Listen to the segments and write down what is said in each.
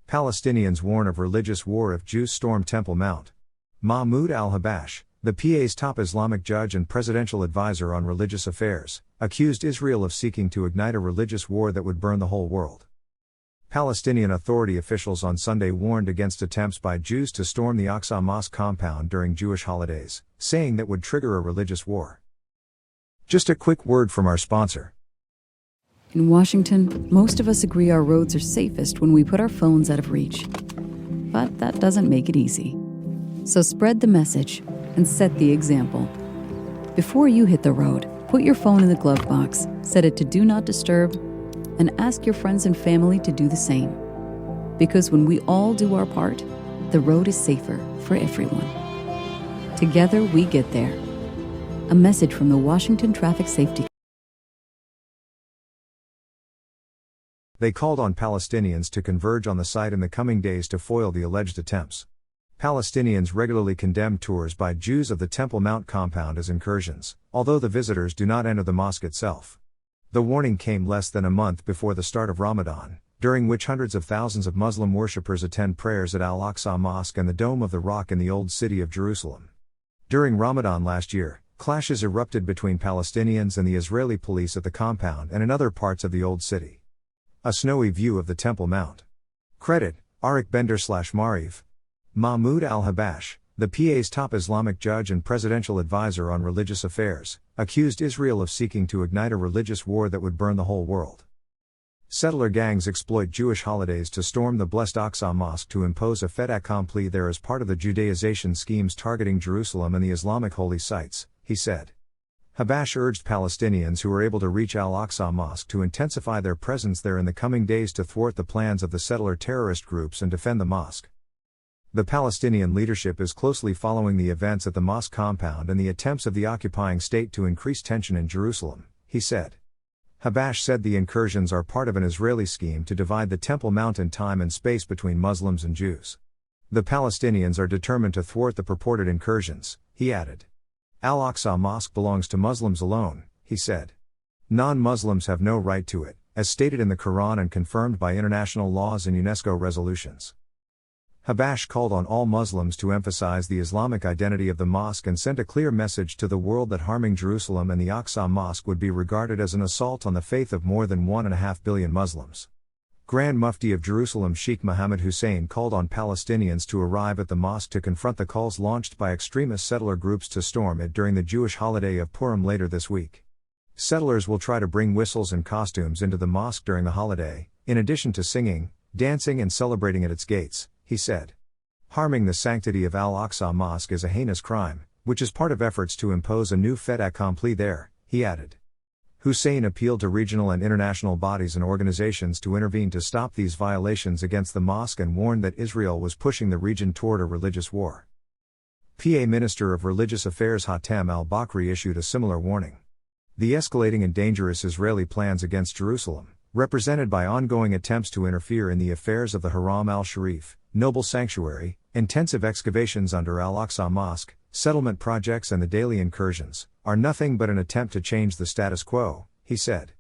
Palestinians warn of religious war if Jews storm Temple Mount. Mahmoud al-Habash, the PA's top Islamic judge and presidential advisor on religious affairs, accused Israel of seeking to ignite a religious war that would burn the whole world. Palestinian Authority officials on Sunday warned against attempts by Jews to storm the Aqsa Mosque compound during Jewish holidays, saying that would trigger a religious war. Just a quick word from our sponsor. In Washington, most of us agree our roads are safest when we put our phones out of reach. But that doesn't make it easy. So spread the message and set the example. Before you hit the road, put your phone in the glove box, set it to Do Not Disturb, and ask your friends and family to do the same. Because when we all do our part, the road is safer for everyone. Together we get there. A message from the Washington Traffic Safety. They called on Palestinians to converge on the site in the coming days to foil the alleged attempts. Palestinians regularly condemn tours by Jews of the Temple Mount compound as incursions, although the visitors do not enter the mosque itself. The warning came less than a month before the start of Ramadan, during which hundreds of thousands of Muslim worshippers attend prayers at Al-Aqsa Mosque and the Dome of the Rock in the Old City of Jerusalem. During Ramadan last year, clashes erupted between Palestinians and the Israeli police at the compound and in other parts of the Old City. A snowy view of the Temple Mount. Credit, Arik Bender/Mariv. Mahmoud al-Habash, the PA's top Islamic judge and presidential advisor on religious affairs, accused Israel of seeking to ignite a religious war that would burn the whole world. Settler gangs exploit Jewish holidays to storm the blessed Aqsa Mosque to impose a fait accompli there as part of the Judaization schemes targeting Jerusalem and the Islamic holy sites, he said. Habash urged Palestinians who are able to reach Al-Aqsa Mosque to intensify their presence there in the coming days to thwart the plans of the settler terrorist groups and defend the mosque. The Palestinian leadership is closely following the events at the mosque compound and the attempts of the occupying state to increase tension in Jerusalem, he said. Habash said the incursions are part of an Israeli scheme to divide the Temple Mount in time and space between Muslims and Jews. The Palestinians are determined to thwart the purported incursions, he added. Al-Aqsa Mosque belongs to Muslims alone, he said. Non-Muslims have no right to it, as stated in the Quran and confirmed by international laws and UNESCO resolutions. Habash called on all Muslims to emphasize the Islamic identity of the mosque and sent a clear message to the world that harming Jerusalem and the Aqsa Mosque would be regarded as an assault on the faith of more than 1.5 billion Muslims. Grand Mufti of Jerusalem Sheikh Mohammed Hussein called on Palestinians to arrive at the mosque to confront the calls launched by extremist settler groups to storm it during the Jewish holiday of Purim later this week. Settlers will try to bring whistles and costumes into the mosque during the holiday, in addition to singing, dancing and celebrating at its gates, he said. Harming the sanctity of Al-Aqsa Mosque is a heinous crime, which is part of efforts to impose a new fait accompli there, he added. Hussein appealed to regional and international bodies and organizations to intervene to stop these violations against the mosque and warned that Israel was pushing the region toward a religious war. PA Minister of Religious Affairs Hatem al-Bakri issued a similar warning. The escalating and dangerous Israeli plans against Jerusalem, represented by ongoing attempts to interfere in the affairs of the Haram al-Sharif, noble sanctuary, intensive excavations under Al-Aqsa Mosque, settlement projects and the daily incursions, are nothing but an attempt to change the status quo, he said.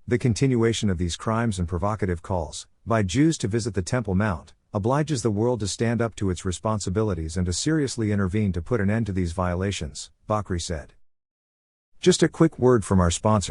The continuation of these crimes and provocative calls, by Jews to visit the Temple Mount, obliges the world to stand up to its responsibilities and to seriously intervene to put an end to these violations, Bakri said. Just a quick word from our sponsor.